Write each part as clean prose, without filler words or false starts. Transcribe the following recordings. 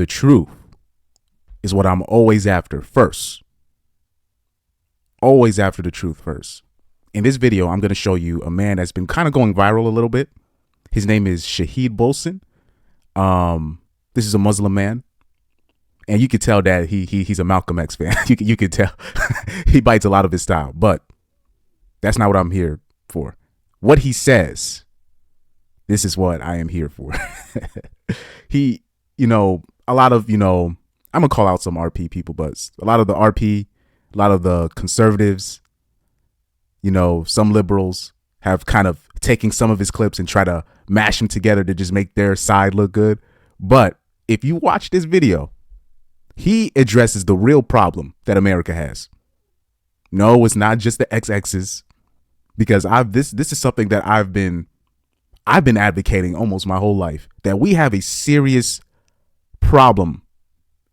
The truth is what I'm always after first. Always after the truth first. In this video, I'm going to show you a man that's been kind of going viral a little bit. His name is Shahid Bolson. This is a Muslim man. And you could tell that he's a Malcolm X fan. You could tell he bites a lot of his style, but that's not what I'm here for. What he says, this is what I am here for. A lot of, I'm going to call out some RP people, but a lot of the RP, a lot of the conservatives, some liberals have kind of taken some of his clips and try to mash them together to just make their side look good. But if you watch this video, he addresses the real problem that America has. No, it's not just the XXs, because this is something that I've been advocating almost my whole life, that we have a serious problem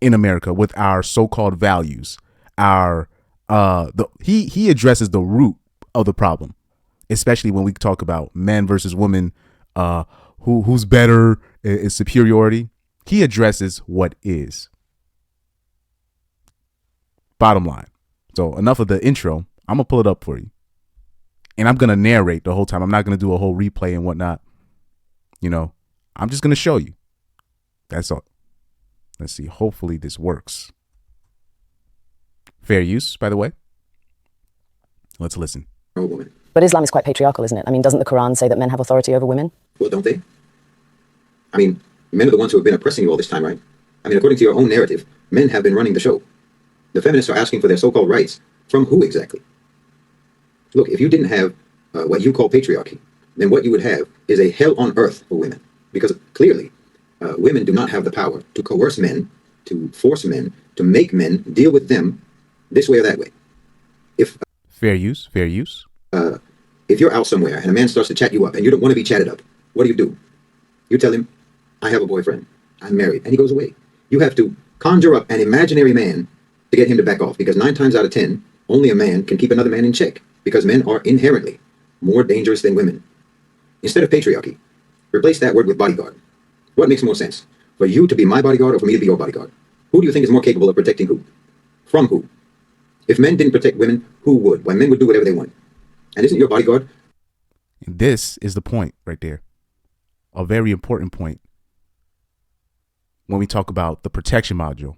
in America with our so-called values. He addresses the root of the problem, especially when we talk about men versus women, who's better, is superiority. He addresses what is. Bottom line. So enough of the intro. I'm going to pull it up for you. And I'm going to narrate the whole time. I'm not going to do a whole replay and whatnot. I'm just going to show you. That's all. Let's see. Hopefully this works. Fair use, by the way. Let's listen. Oh, woman. But Islam is quite patriarchal, isn't it? I mean, doesn't the Quran say that men have authority over women? Well, don't they? I mean, men are the ones who have been oppressing you all this time, right? I mean, according to your own narrative, men have been running the show. The feminists are asking for their so-called rights. From who exactly? Look, if you didn't have what you call patriarchy, then what you would have is a hell on earth for women. Because clearly, women do not have the power to coerce men, to force men, to make men deal with them this way or that way. Fair use. If you're out somewhere and a man starts to chat you up and you don't want to be chatted up, what do? You tell him, I have a boyfriend, I'm married, and he goes away. You have to conjure up an imaginary man to get him to back off, because 9 times out of 10, only a man can keep another man in check, because men are inherently more dangerous than women. Instead of patriarchy, replace that word with bodyguard. What makes more sense? For you to be my bodyguard or for me to be your bodyguard? Who do you think is more capable of protecting who? From who? If men didn't protect women, who would? When men would do whatever they want. And isn't your bodyguard? And this is the point right there. A very important point. When we talk about the protection module,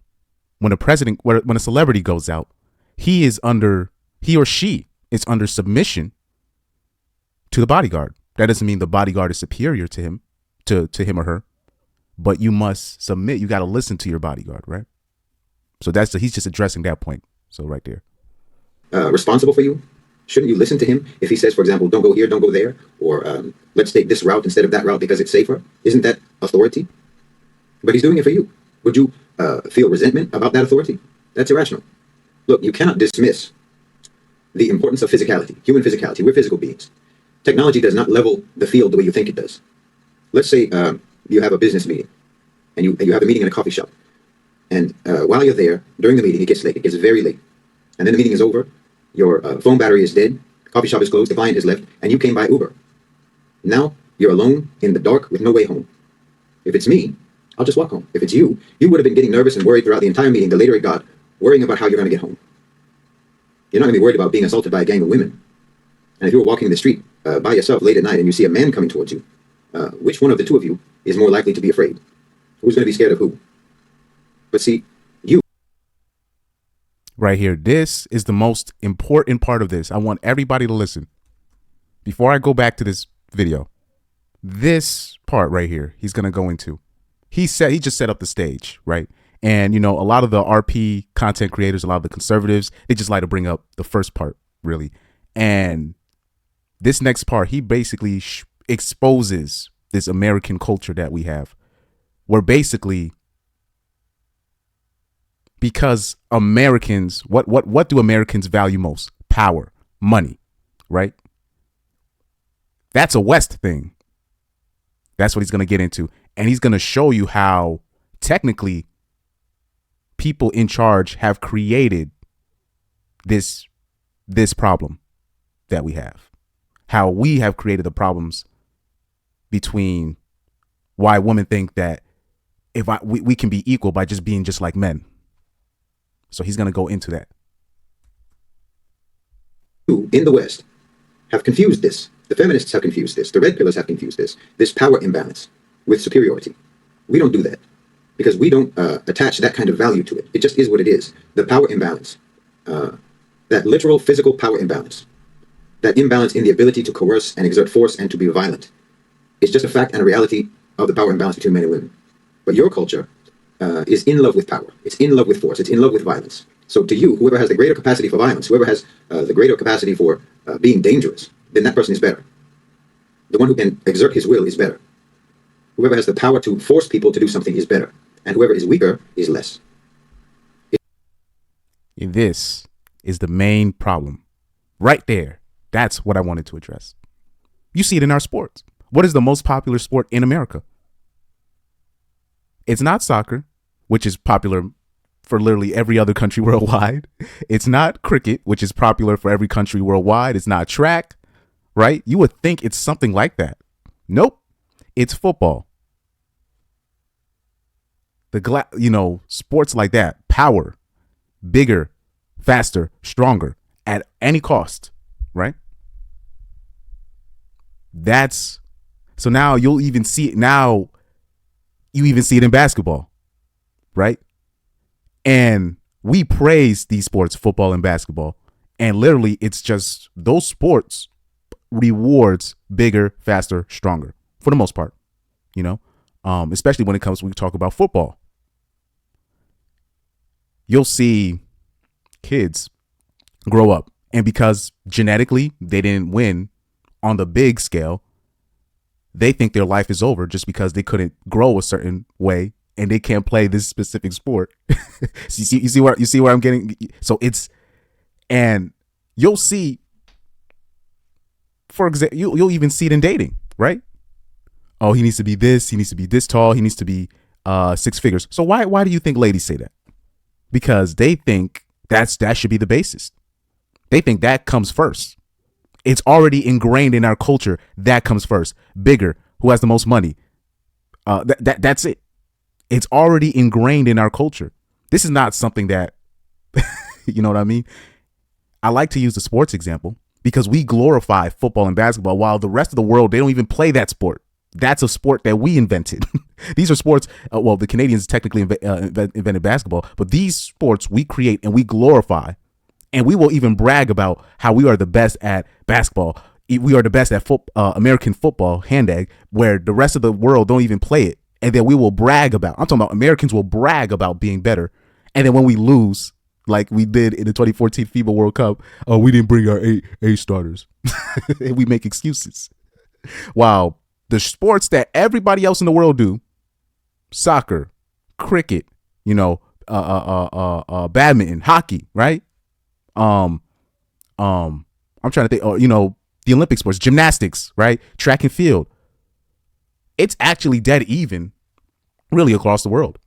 when a celebrity goes out, he or she is under submission to the bodyguard. That doesn't mean the bodyguard is superior to him or her, but you must submit. You got to listen to your bodyguard, right? So he's just addressing that point. So right there. Responsible for you? Shouldn't you listen to him if he says, for example, don't go here, don't go there, or let's take this route instead of that route because it's safer? Isn't that authority? But he's doing it for you. Would you feel resentment about that authority? That's irrational. Look, you cannot dismiss the importance of physicality, human physicality. We're physical beings. Technology does not level the field the way you think it does. Let's say you have a business meeting, and you have a meeting in a coffee shop. And while you're there, during the meeting, it gets late. It gets very late. And then the meeting is over. Your phone battery is dead. Coffee shop is closed. The client is left. And you came by Uber. Now you're alone in the dark with no way home. If it's me, I'll just walk home. If it's you, you would have been getting nervous and worried throughout the entire meeting. The later it got, worrying about how you're going to get home. You're not going to be worried about being assaulted by a gang of women. And if you were walking in the street by yourself late at night and you see a man coming towards you, which one of the two of you is more likely to be afraid? Who's going to be scared of who? But see, you. Right here. This is the most important part of this. I want everybody to listen. Before I go back to this video, this part right here, he's going to go into. He just set up the stage, right? And, a lot of the RP content creators, a lot of the conservatives, they just like to bring up the first part, really. And this next part, he basically exposes this American culture that we have, where basically, because Americans, what do Americans value most? Power, money, right? That's a West thing. That's what he's going to get into. And he's going to show you how technically people in charge have created this problem that we have. How we have created the problems between why women think that we can be equal by just being just like men. So he's going to go into that. Who in the West have confused this. The feminists have confused this. The red pillars have confused this power imbalance with superiority. We don't do that because we don't attach that kind of value to it. It just is what it is. The power imbalance, that literal physical power imbalance, that imbalance in the ability to coerce and exert force and to be violent. It's just a fact and a reality of the power imbalance between men and women. But your culture is in love with power. It's in love with force. It's in love with violence. So to you, whoever has the greater capacity for violence, whoever has the greater capacity for being dangerous, then that person is better. The one who can exert his will is better. Whoever has the power to force people to do something is better. And whoever is weaker is less. This is the main problem. Right there. That's what I wanted to address. You see it in our sports. What is the most popular sport in America? It's not soccer, which is popular for literally every other country worldwide. It's not cricket, which is popular for every country worldwide. It's not track, right? You would think it's something like that. Nope. It's football. Sports like that, power, bigger, faster, stronger at any cost, right? So now you'll even see it. Now you even see it in basketball, right? And we praise these sports, football and basketball. And literally it's just those sports rewards bigger, faster, stronger for the most part, especially when we talk about football. You'll see kids grow up, and because genetically they didn't win on the big scale, they think their life is over just because they couldn't grow a certain way and they can't play this specific sport. So you see where I'm getting. So and you'll see, for example, you'll even see it in dating, right? Oh, he needs to be this. He needs to be this tall. He needs to be 6 figures. So why do you think ladies say that? Because they think that should be the basis. They think that comes first. It's already ingrained in our culture. That comes first. Bigger, who has the most money. That's it. It's already ingrained in our culture. This is not something that, you know what I mean? I like to use the sports example because we glorify football and basketball while the rest of the world, they don't even play that sport. That's a sport that we invented. These are sports. The Canadians technically invented basketball, but these sports we create and we glorify, and we will even brag about how we are the best at basketball. We are the best at American football, hand egg, where the rest of the world don't even play it. And then we will brag about, I'm talking about Americans will brag about being better. And then when we lose, like we did in the 2014 FIBA World Cup, we didn't bring our eight starters. And we make excuses. Wow. The sports that everybody else in the world do, soccer, cricket, badminton, hockey, right? I'm trying to think, the Olympic sports, gymnastics, right? Track and field. It's actually dead even really across the world.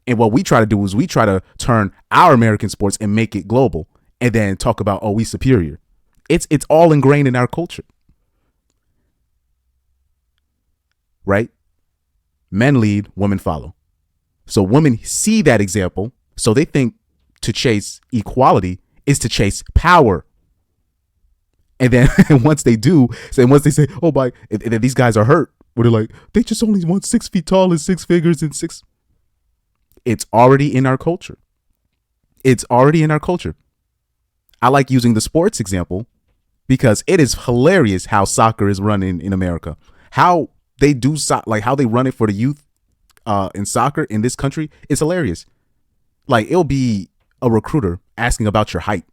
And what we try to do is we try to turn our American sports and make it global and then talk about, we superior. It's all ingrained in our culture. Right? Men lead, women follow. So women see that example. So they think to chase equality is to chase power. And then once they say, and then these guys are hurt, where they're like, they just only want 6 feet tall and 6 figures and 6. It's already in our culture. It's already in our culture. I like using the sports example because it is hilarious how soccer is run in America. How they do how they run it for the youth in soccer in this country is hilarious. Like it'll be a recruiter asking about your height.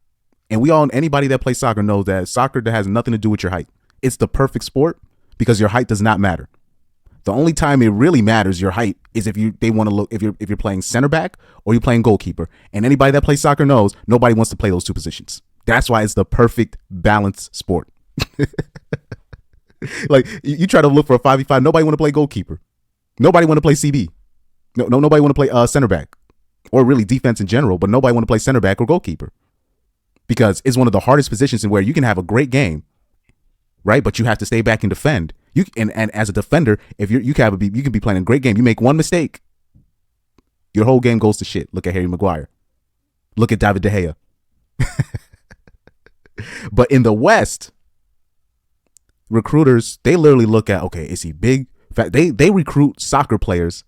And anybody that plays soccer knows that soccer has nothing to do with your height. It's the perfect sport because your height does not matter. The only time it really matters your height is if you're playing center back or you're playing goalkeeper. And anybody that plays soccer knows nobody wants to play those two positions. That's why it's the perfect balanced sport. Like you try to look for a 5v5, nobody want to play goalkeeper. Nobody want to play CB. Nobody want to play center back or really defense in general, but nobody want to play center back or goalkeeper because it's one of the hardest positions in where you can have a great game, right? But you have to stay back and defend. And as a defender, if you can be playing a great game, you make one mistake, Your whole game goes to shit. Look at Harry Maguire. Look at David De Gea. But in the West, recruiters, they literally look at, okay, is he big? In fact, they recruit soccer players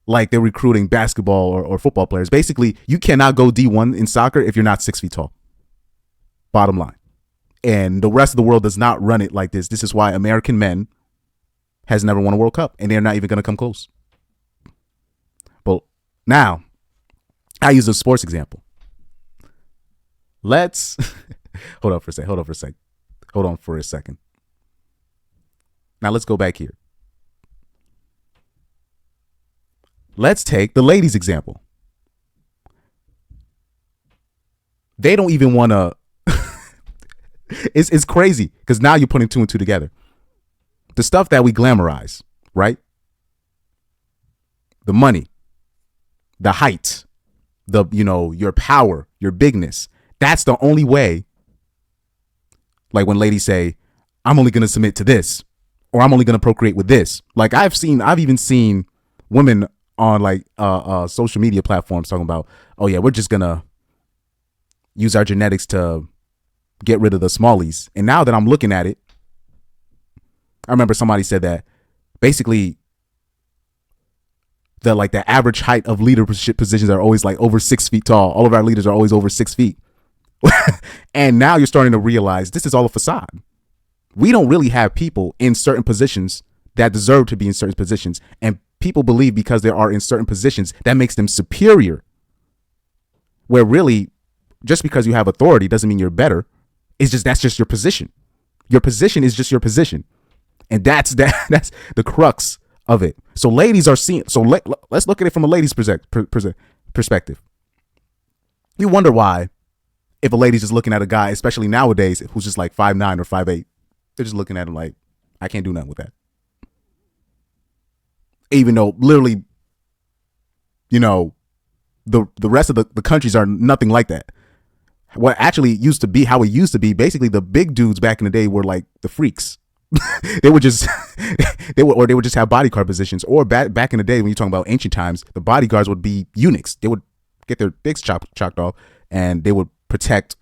like they're recruiting basketball or football players. Basically, you cannot go D1 in soccer if you're not 6 feet tall. Bottom line. And the rest of the world does not run it like this. This is why American men has never won a World Cup, and they're not even going to come close. But now, I use a sports example. Let's hold on for a second. Now let's go back here. Let's take the ladies' example. They don't even want to. It's crazy because now you're putting two and two together. The stuff that we glamorize, right? The money, the height, your power, your bigness. That's the only way. Like when ladies say, I'm only going to submit to this, or I'm only going to procreate with this. Like I've even seen women on like social media platforms talking about, oh yeah, we're just going to use our genetics to get rid of the smallies. And now that I'm looking at it, I remember somebody said that basically the average height of leadership positions are always like over 6 feet tall. All of our leaders are always over 6 feet. And now you're starting to realize this is all a facade. We don't really have people in certain positions that deserve to be in certain positions. And people believe because they are in certain positions, that makes them superior. Where really, just because you have authority doesn't mean you're better. That's just your position. Your position is just your position. And that's the crux of it. So ladies are seeing, let's look at it from a lady's perspective. You wonder why, if a lady's just looking at a guy, especially nowadays, who's just like 5'9" or 5'8", they're just looking at him like, I can't do nothing with that. Even though literally, the rest of the countries are nothing like that. What actually used to be, how it used to be, basically the big dudes back in the day were like the freaks. They would just they would just have bodyguard positions. Or back in the day, when you're talking about ancient times, the bodyguards would be eunuchs. They would get their dicks chopped off, and they would protect,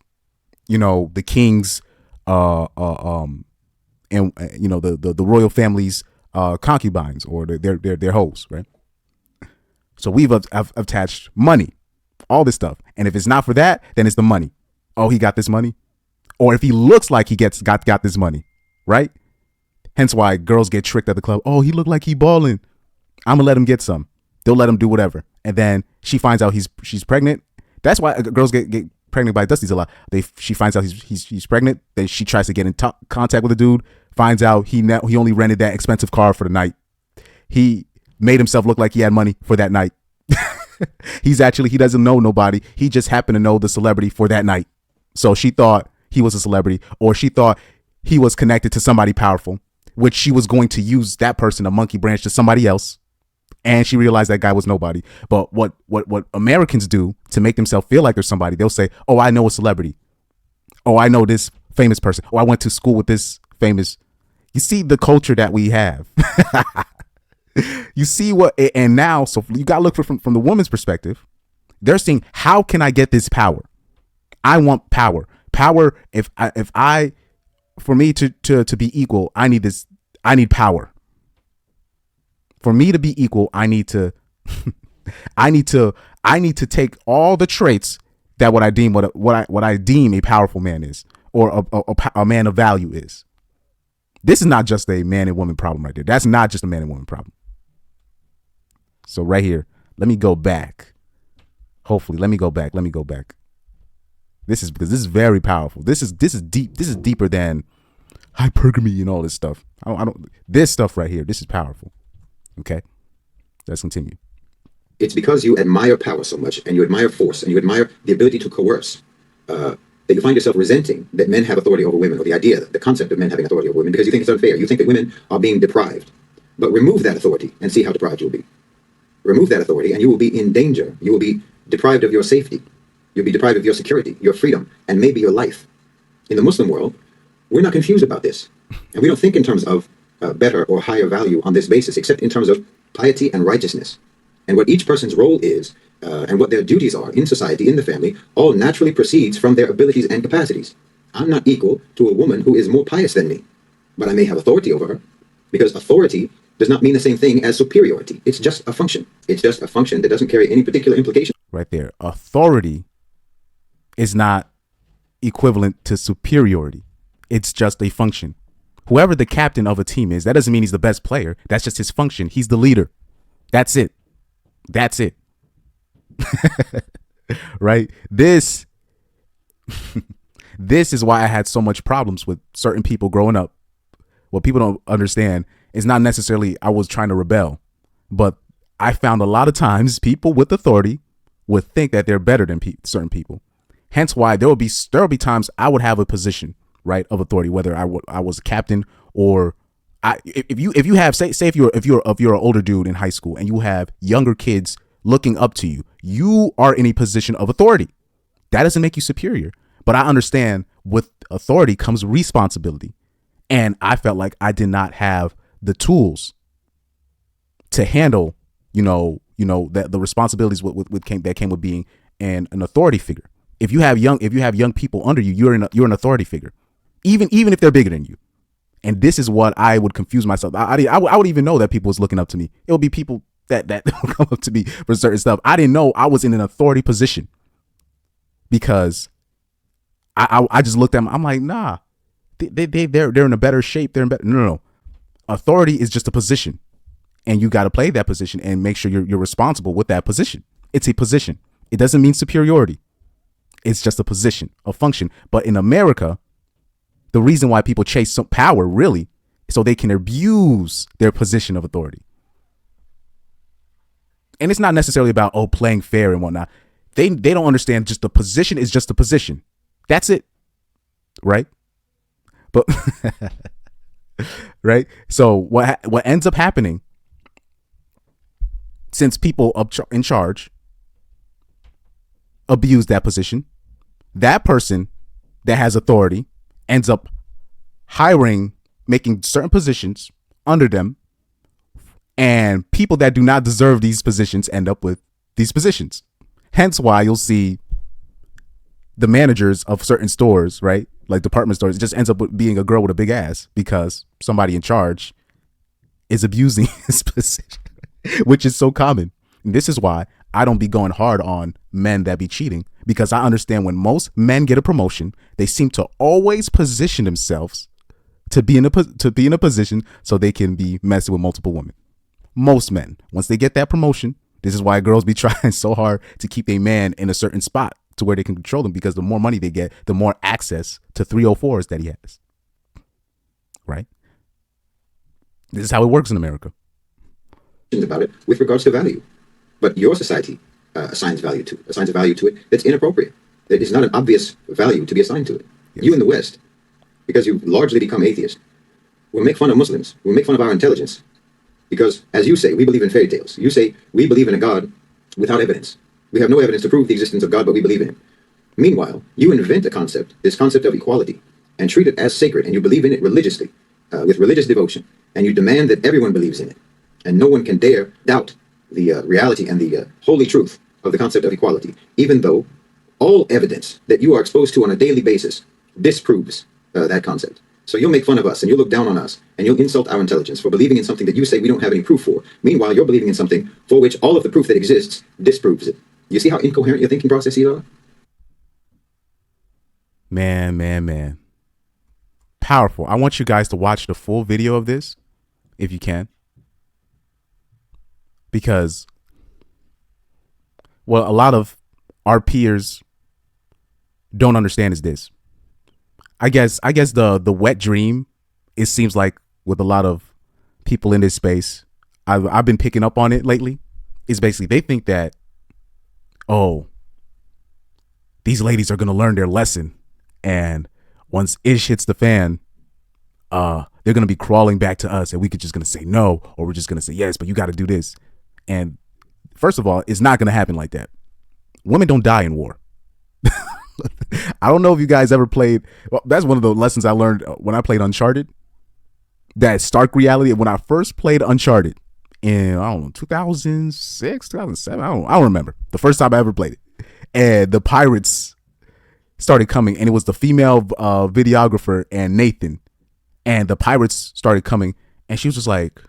the king's and the royal family's concubines or their hoes, right? So we've attached money, all this stuff, and if it's not for that, then it's the money. Oh, he got this money, or if he looks like he got this money, right? Hence why girls get tricked at the club. Oh, he looked like he balling. I'm gonna let him get some. They'll let him do whatever, and then she finds out she's pregnant. That's why girls get pregnant by Dusties a lot. She finds out he's pregnant. Then she tries to get in contact with the dude. Finds out he only rented that expensive car for the night. He made himself look like he had money for that night. He doesn't know nobody. He just happened to know the celebrity for that night. So she thought he was a celebrity, or she thought he was connected to somebody powerful, which she was going to use that person to monkey branch to somebody else. And she realized that guy was nobody. But what Americans do to make themselves feel like they're somebody, they'll say, oh, I know a celebrity. Oh, I know this famous person. Oh, I went to school with this famous. You see the culture that we have. You see and now, so you got to look from the woman's perspective. They're saying, how can I get this power? I want power. Power, for me to be equal, I need this. I need power. For me to be equal, I need to take all the traits that what I deem a powerful man is, or a man of value is. This is not just a man and woman problem right there. That's not just a man and woman problem. So right here, let me go back. Hopefully, let me go back. This is very powerful. This is deep. This is deeper than hypergamy and all this stuff. This stuff right here, this is powerful. Okay, let's continue. It's because you admire power so much, and you admire force, and you admire the ability to coerce, that you find yourself resenting that men have authority over women, or the concept of men having authority over women, because you think it's unfair. You think that women are being deprived. But remove that authority and see how deprived you'll be. Remove that authority and you will be in danger. You will be deprived of your safety. You'll be deprived of your security, your freedom, and maybe your life. In the Muslim world, we're not confused about this. And we don't think in terms of better or higher value on this basis, except in terms of piety and righteousness. And what each person's role is, and what their duties are in society, in the family, all naturally proceeds from their abilities and capacities. I'm not equal to a woman who is more pious than me, but I may have authority over her, because authority does not mean the same thing as superiority. It's just a function. It's just a function that doesn't carry any particular implication. Right there. Authority is not equivalent to superiority. It's just a function. Whoever the captain of a team is, that doesn't mean he's the best player. That's just his function. He's the leader. That's it. That's it. Right? This is why I had so much problems with certain people growing up. What people don't understand is not necessarily I was trying to rebel, but I found a lot of times people with authority would think that they're better than certain people. Hence why there will be times I would have a position, right, of authority, whether I was a captain or if you have say if you're an older dude in high school and you have younger kids looking up to you, you are in a position of authority. That doesn't make you superior. But I understand with authority comes responsibility. And I felt like I did not have the tools to handle, that the responsibilities that came with being an authority figure. If you have young people under you, you're an authority figure, even if they're bigger than you. And this is what I would confuse myself. I would even know that people was looking up to me. It would be people that would come up to me for certain stuff. I didn't know I was in an authority position because I just looked at them. I'm like, nah, they're in a better shape. They're in better. No. Authority is just a position, and you got to play that position and make sure you're responsible with that position. It's a position. It doesn't mean superiority. It's just a position, a function. But in America, the reason why people chase some power really is so they can abuse their position of authority. And it's not necessarily about playing fair and whatnot. They don't understand just the position is just a position. That's it. Right? But right? So what ends up happening, since people in charge abuse that position, that person that has authority ends up making certain positions under them, and people that do not deserve these positions end up with these positions. Hence why you'll see the managers of certain stores, right? Like department stores, it just ends up being a girl with a big ass because somebody in charge is abusing his position, which is so common. And this is why I don't be going hard on men that be cheating, because I understand when most men get a promotion, they seem to always position themselves to be in a position so they can be messing with multiple women. Most men, once they get that promotion, this is why girls be trying so hard to keep a man in a certain spot to where they can control them, because the more money they get, the more access to 304s that he has. Right? This is how it works in America. About it with regards to value, but your society assigns a value to it that's inappropriate. That is not an obvious value to be assigned to it. Yes. You in the West, because you've largely become atheist, will make fun of Muslims. Will make fun of our intelligence, because as you say, we believe in fairy tales. You say we believe in a God without evidence. We have no evidence to prove the existence of God, but we believe in him. Meanwhile, you invent this concept of equality, and treat it as sacred, and you believe in it religiously, with religious devotion, and you demand that everyone believes in it, and no one can dare doubt the reality and the holy truth of the concept of equality, even though all evidence that you are exposed to on a daily basis disproves that concept. So you'll make fun of us, and you'll look down on us, and you'll insult our intelligence for believing in something that you say we don't have any proof for. Meanwhile, you're believing in something for which all of the proof that exists disproves it. You see how incoherent your thinking processes are? Man. Powerful. I want you guys to watch the full video of this, if you can. Because, what a lot of our peers don't understand is this. I guess the wet dream, it seems like with a lot of people in this space, I've been picking up on it lately, is basically they think that, oh, these ladies are going to learn their lesson, and once ish hits the fan, they're going to be crawling back to us, and we could just going to say no, or we're just going to say yes, but you got to do this. And first of all, it's not going to happen like that. Women don't die in war. I don't know if you guys ever played. Well, that's one of the lessons I learned when I played Uncharted. That stark reality. When I first played Uncharted in, I don't know, 2006, 2007. I don't remember the first time I ever played it. And the pirates started coming, and it was the female videographer and Nathan, and the pirates started coming, and she was just like,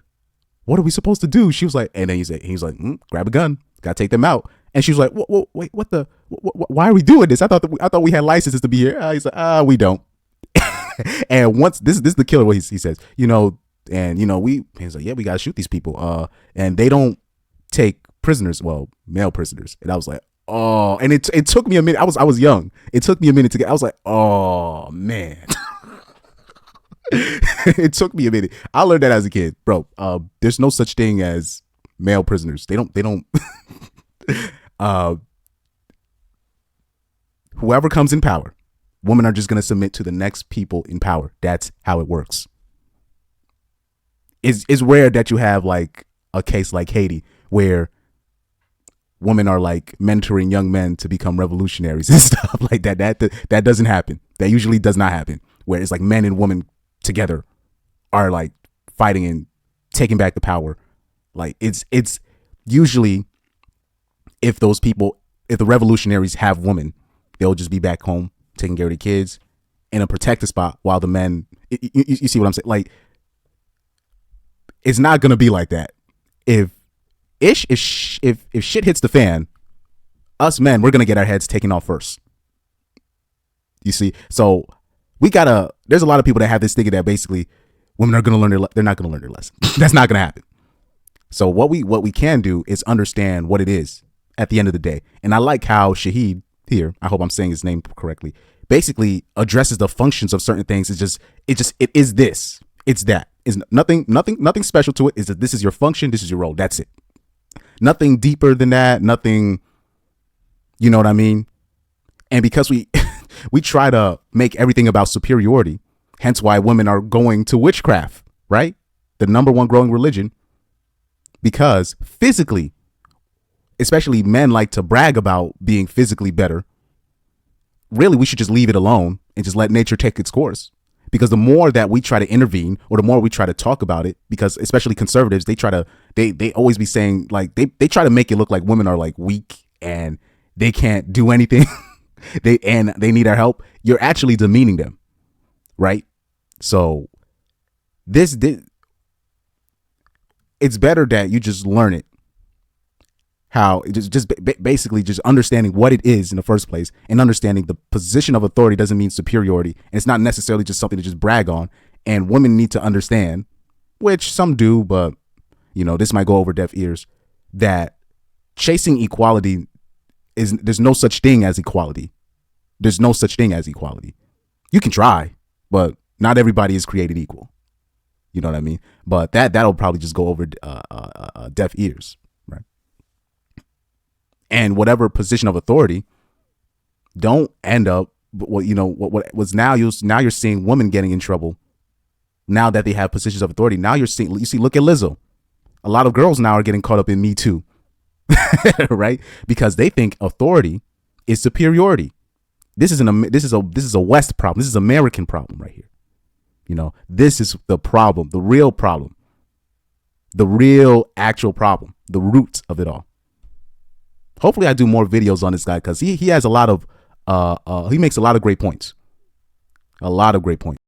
"What are we supposed to do?" She was like, and then he's like, "Grab a gun, gotta take them out." And she was like, "Wait, what the? Why are we doing this? I thought we had licenses to be here." He's like, "We don't." And once this is the killer. What he says, he's like, "Yeah, we gotta shoot these people. And they don't take prisoners, well, male prisoners." And I was like, "Oh," and it took me a minute. I was young. It took me a minute to get. I was like, "Oh man." It took me a minute. I learned that as a kid, bro. There's no such thing as male prisoners. They don't. Whoever comes in power, women are just gonna submit to the next people in power. That's how it works. It's rare that you have like a case like Haiti where women are like mentoring young men to become revolutionaries and stuff like that. That doesn't happen. That usually does not happen. Where it's like men and women together are like fighting and taking back the power. Like it's usually if the revolutionaries have women, they'll just be back home taking care of the kids in a protected spot while the men. You see what I'm saying? Like it's not gonna be like that. If shit hits the fan, us men, we're gonna get our heads taken off first. You see, so there's a lot of people that have this thinking that basically women are gonna learn they're not gonna learn their lesson. That's not gonna happen. So what we can do is understand what it is at the end of the day. And I like how Shahid here, I hope I'm saying his name correctly, basically addresses the functions of certain things. It is this, it's that. It's nothing special to it. Is that this is your function, this is your role. That's it. Nothing deeper than that. Nothing, you know what I mean? And because we try to make everything about superiority, hence why women are going to witchcraft, right? The number one growing religion, because physically, especially men like to brag about being physically better. Really, we should just leave it alone and just let nature take its course. Because the more that we try to intervene or the more we try to talk about it, because especially conservatives, they always be saying like they try to make it look like women are like weak and they can't do anything. they need our help. You're actually demeaning them, right? So this it's better that you just learn it. How basically just understanding what it is in the first place and understanding the position of authority doesn't mean superiority. And it's not necessarily just something to just brag on. And women need to understand, which some do, but this might go over deaf ears, that chasing equality there's no such thing as equality. There's no such thing as equality. You can try, but not everybody is created equal. You know what I mean? But that'll probably just go over deaf ears. And whatever position of authority, don't end up what was now you're seeing women getting in trouble now that they have positions of authority. Now you see, look at Lizzo. A lot of girls now are getting caught up in Me Too, right? Because they think authority is superiority. This is a West problem. This is American problem right here. This is the problem, the real problem, the real actual problem, the root of it all. Hopefully I do more videos on this guy because he has a lot of he makes a lot of great points. A lot of great points.